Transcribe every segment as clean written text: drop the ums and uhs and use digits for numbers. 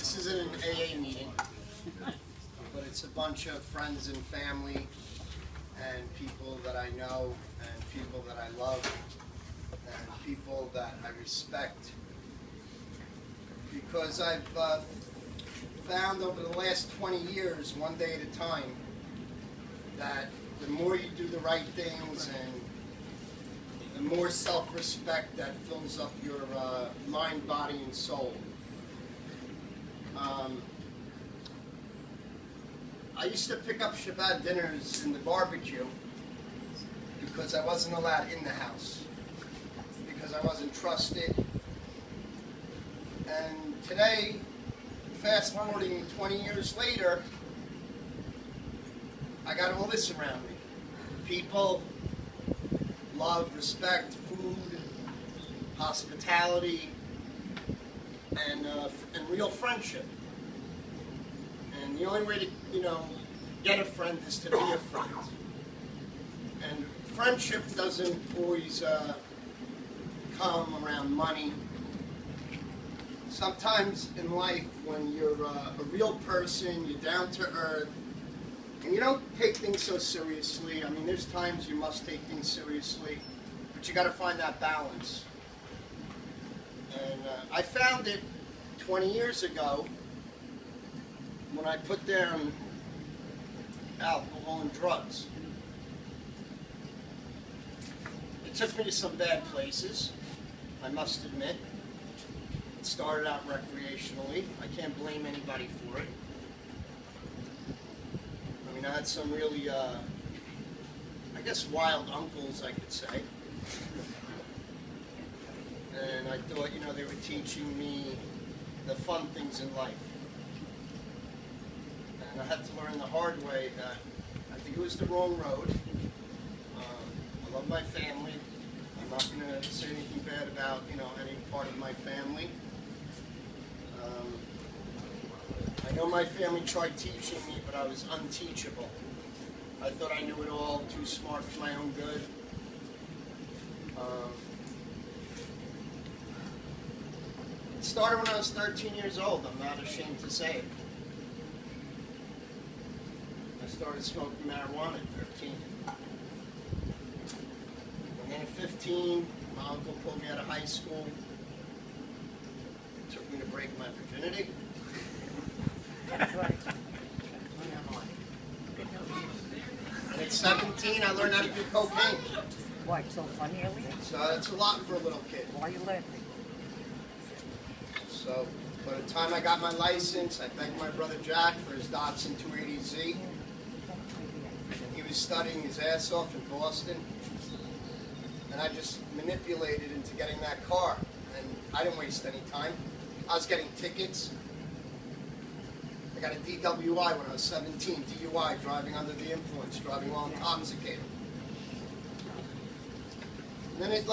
This isn't an AA meeting, but it's a bunch of friends and family and people that I know and people that I love and people that I respect. Because I've found over the last 20 years, one day at a time, that the more you do the right things and the more self-respect that fills up your mind, body, and soul. I used to pick up Shabbat dinners in the barbecue because I wasn't allowed in the house, because I wasn't trusted. And today, fast forwarding 20 years later, I got all this around me. People, love, respect, food, hospitality, and real friendship. And the only way to, get a friend is to be a friend. And friendship doesn't always come around money. Sometimes in life, when you're a real person, you're down to earth, and you don't take things so seriously. I mean, there's times you must take things seriously, but you got to find that balance. And I found it 20 years ago when I put down alcohol and drugs. It took me to some bad places, I must admit. It started out recreationally. I can't blame anybody for it. I mean, I had some really, I guess, wild uncles, I could say. And I thought, they were teaching me the fun things in life. And I had to learn the hard way that I think it was the wrong road. I love my family. I'm not going to say anything bad about, any part of my family. I know my family tried teaching me, but I was unteachable. I thought I knew it all, too smart for my own good. It started when I was 13 years old. I'm not ashamed to say it. I started smoking marijuana at 13. And then at 15, my uncle pulled me out of high school. Took me to break my virginity. That's right. And at 17, I learned how to do cocaine. Why, it's so funny, everything? So it's a lot for a little kid. Why are you laughing? So by the time I got my license, I begged my brother Jack for his Datsun 280Z. And he was studying his ass off in Boston. And I just manipulated into getting that car. And I didn't waste any time. I was getting tickets. I got a DWI when I was 17, DUI, driving under the influence, driving while intoxicated. And then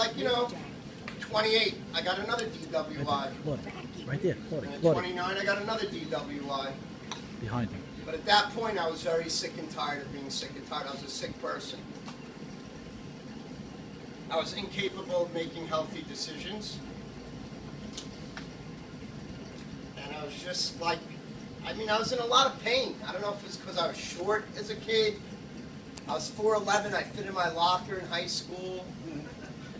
28, I got another DWI. Right there. And at 29, I got another DWI. Behind him. But at that point, I was very sick and tired of being sick and tired. I was a sick person. I was incapable of making healthy decisions. And I was just like, I was in a lot of pain. I don't know if it's because I was short as a kid. I was 4'11", I fit in my locker in high school.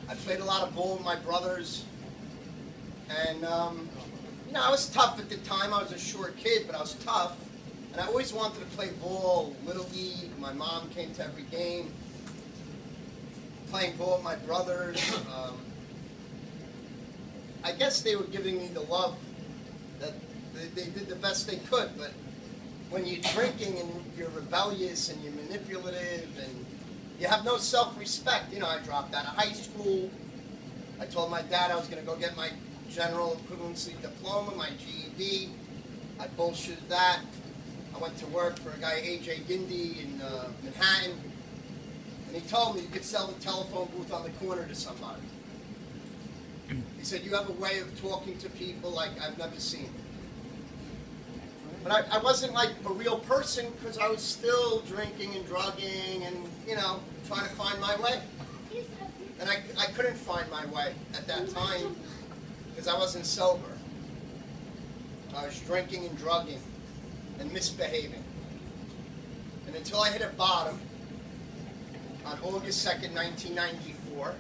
I played a lot of ball with my brothers. And, I was tough at the time. I was a short kid, but I was tough. And I always wanted to play ball, Little League. My mom came to every game. Playing ball with my brothers. I guess they were giving me the love that they did the best they could, but when you're drinking and you're rebellious and you're manipulative and you have no self-respect, I dropped out of high school. I told my dad I was going to go get my general equivalency diploma, my GED. I bullshitted that. I went to work for a guy, A.J. Gindy, in Manhattan, and he told me you could sell the telephone booth on the corner to somebody. He said, you have a way of talking to people like I've never seen. But I wasn't like a real person because I was still drinking and drugging and, trying to find my way. And I couldn't find my way at that time because I wasn't sober. I was drinking and drugging and misbehaving. And until I hit a bottom on August 2nd, 1994,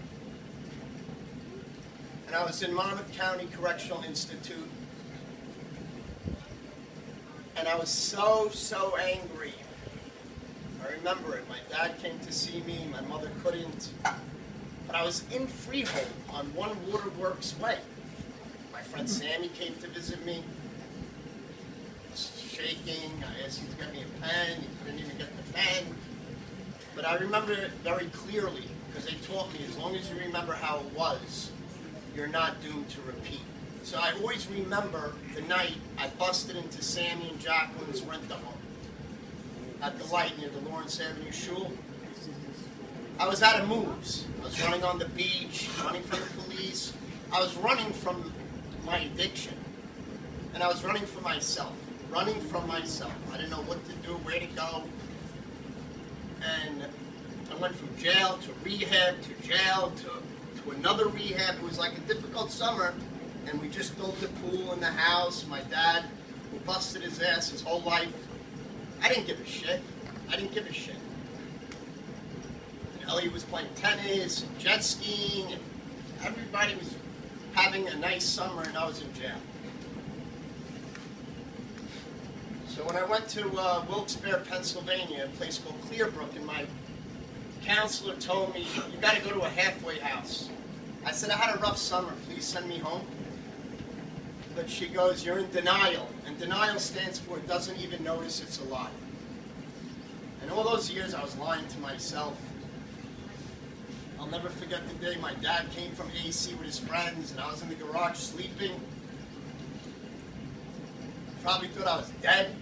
and I was in Monmouth County Correctional Institute, and I was so angry. I remember it. My dad came to see me, my mother couldn't. But I was in Freehold on One Waterworks Way. My friend Sammy came to visit me. I was shaking. I asked him to get me a pen. He couldn't even get the pen. But I remember it very clearly because they taught me as long as you remember how it was, you're not doomed to repeat. So I always remember the night I busted into Sammy and Jacqueline's rent-a-home at the light near the Lawrence Avenue Shul. I was out of moves. I was running on the beach, running from the police. I was running from my addiction. And I was running for myself. Running from myself. I didn't know what to do, where to go. And I went from jail to rehab to jail to another rehab. It was like a difficult summer. And we just built a pool in the house. My dad, who busted his ass his whole life. I didn't give a shit. I didn't give a shit. And Elliot was playing tennis and jet skiing, and everybody was having a nice summer, and I was in jail. So when I went to Wilkes-Barre, Pennsylvania, a place called Clearbrook, and my counselor told me, you got to go to a halfway house. I said, I had a rough summer. Please send me home. But she goes, you're in denial. And denial stands for doesn't even notice it's a lie. And all those years I was lying to myself. I'll never forget the day my dad came from AC with his friends and I was in the garage sleeping. Probably thought I was dead.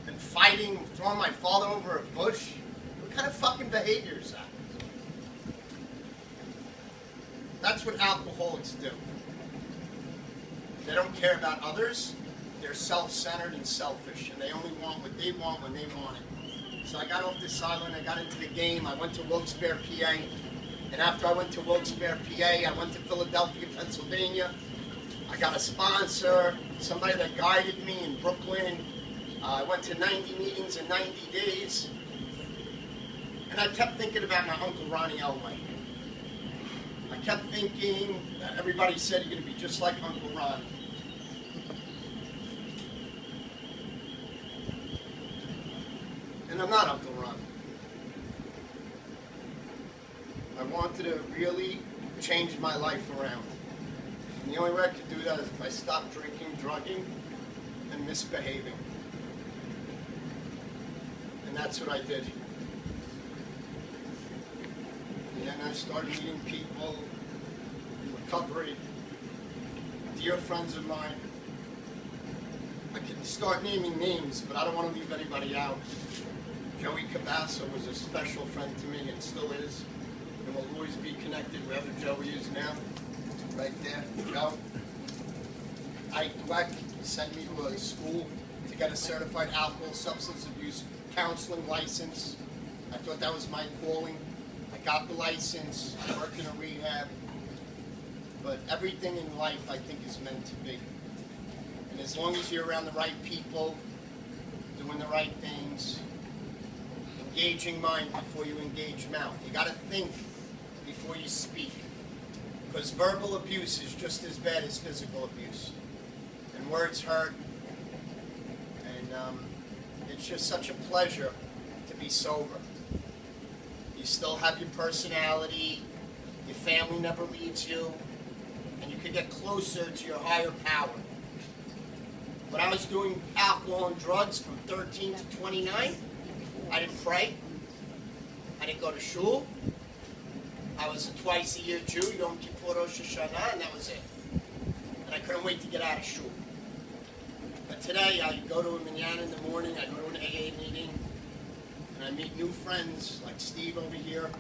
And fighting, throwing my father over a bush. What kind of fucking behavior is that? That's what alcoholics do. They don't care about others. They're self-centered and selfish, and they only want what they want when they want it. So I got off this island, I got into the game, I went to Wilkes-Barre, PA, and after I went to Wilkes-Barre, PA, I went to Philadelphia, Pennsylvania. I got a sponsor, somebody that guided me in Brooklyn. I went to 90 meetings in 90 days, and I kept thinking about my Uncle Ronnie Elway. I kept thinking that everybody said you're going to be just like Uncle Ron. And I'm not Uncle Ron. I wanted to really change my life around. And the only way I could do that is if I stopped drinking, drugging, and misbehaving. And that's what I did. And then I started meeting people in recovery, dear friends of mine. I can start naming names, but I don't want to leave anybody out. Joey Cabasso was a special friend to me and still is, and will always be connected wherever Joey is now. Right there, Joe. Ike Dweck sent me to a school to get a certified alcohol substance abuse counseling license. I thought that was my calling. I got the license, worked in a rehab, but everything in life I think is meant to be. And as long as you're around the right people, doing the right things, engaging mind before you engage mouth. You got to think before you speak, because verbal abuse is just as bad as physical abuse, and words hurt. And it's just such a pleasure to be sober. You still have your personality, your family never leaves you, and you can get closer to your higher power. When I was doing alcohol and drugs from 13 to 29, I didn't pray. I didn't go to shul. I was a twice-a-year Jew, Yom Kippur, Rosh Hashanah, and that was it. And I couldn't wait to get out of shul. But today, I go to a minyan in the morning, I go to an AA meeting, and I meet new friends like Steve over here.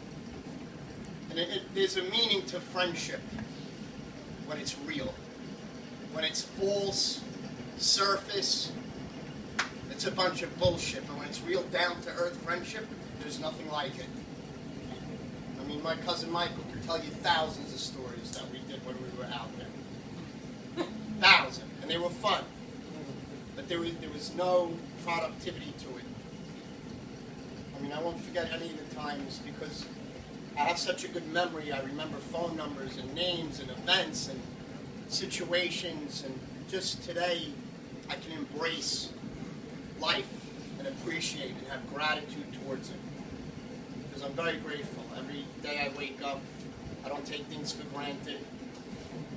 And there's a meaning to friendship when it's real. When it's false, surface, it's a bunch of bullshit. But when it's real down-to-earth friendship, there's nothing like it. I mean, my cousin Michael could tell you thousands of stories that we did when we were out there. Thousands. they were fun, but there was no productivity to it. I mean, I won't forget any of the times because I have such a good memory. I remember phone numbers and names and events and situations, and just today I can embrace life and appreciate and have gratitude towards it because I'm very grateful. Every day I wake up, I don't take things for granted,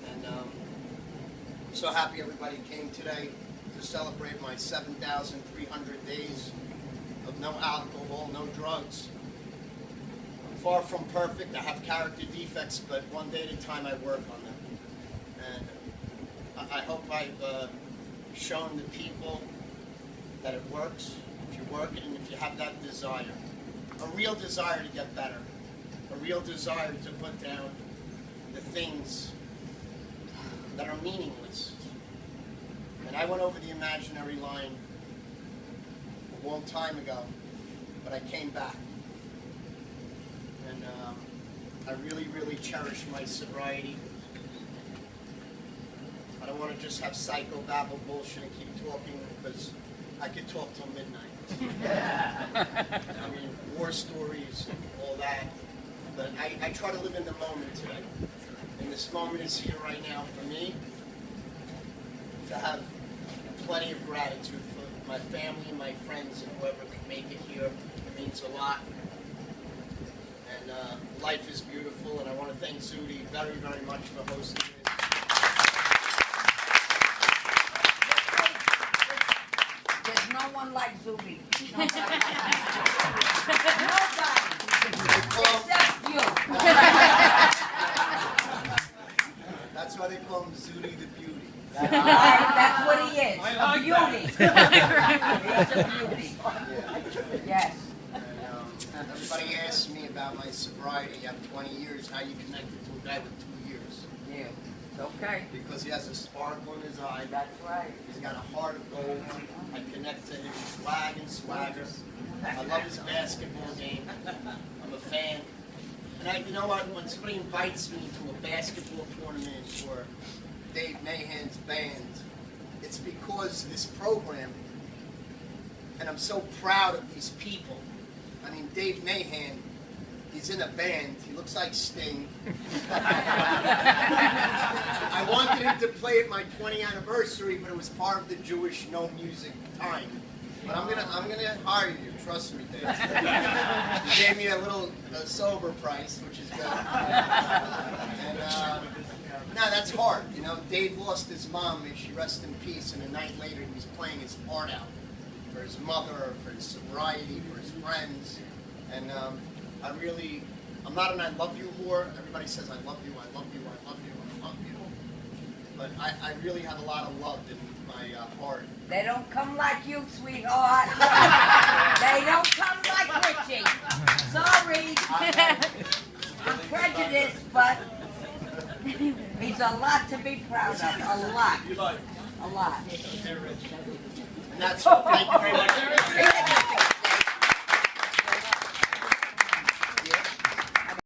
and I'm so happy everybody came today to celebrate my 7,300 days of no alcohol, no drugs. I'm far from perfect. I have character defects, but one day at a time I work on them. And I hope I've shown the people that it works if you work it and if you have that desire. A real desire to get better. A real desire to put down the things that are meaningless. And I went over the imaginary line a long time ago, but I came back. And I really, really cherish my sobriety. I don't want to just have psychobabble bullshit and keep talking because I could talk till midnight. I mean, war stories, all that. But I try to live in the moment today. And this moment is here right now for me to have plenty of gratitude for my family, my friends, and whoever can make it here. It means a lot. And life is beautiful, and I want to thank Zudi very, very much for hosting this. There's no one like Zuby. Nobody. Except you. That's why they call him Zudi the Beauty. That's what he is. A beauty. He's a beauty. Yeah. Yes. And, everybody asks me about my sobriety. You have 20 years. How you connected to a guy with 2 years? Yeah. It's okay. Because he has a sparkle in his eye. That's right. He's got a heart of gold. I connect to his swag and swagger. I love his basketball game. I'm a fan. And you know what? When somebody invites me to a basketball tournament or Dave Mahan's band, it's because this program, and I'm so proud of these people. I mean, Dave Mahan, he's in a band. He looks like Sting. I wanted him to play at my 20th anniversary, but it was part of the Jewish no music time. But I'm gonna hire you. Trust me, Dave. He gave me a little sober price, which is good. And no, that's hard. You know, Dave lost his mom. May she rest in peace. And a night later, he was playing his heart out for his mother, for his sobriety, for his friends. And I'm not an I love you whore. Everybody says I love you, I love you, I love you, I love you. But I really have a lot of love in my heart. They don't come like you, sweetheart. They don't come like Richie. Sorry. I'm prejudiced, but he's a lot to be proud of. A lot. A lot. And that's thank you very much.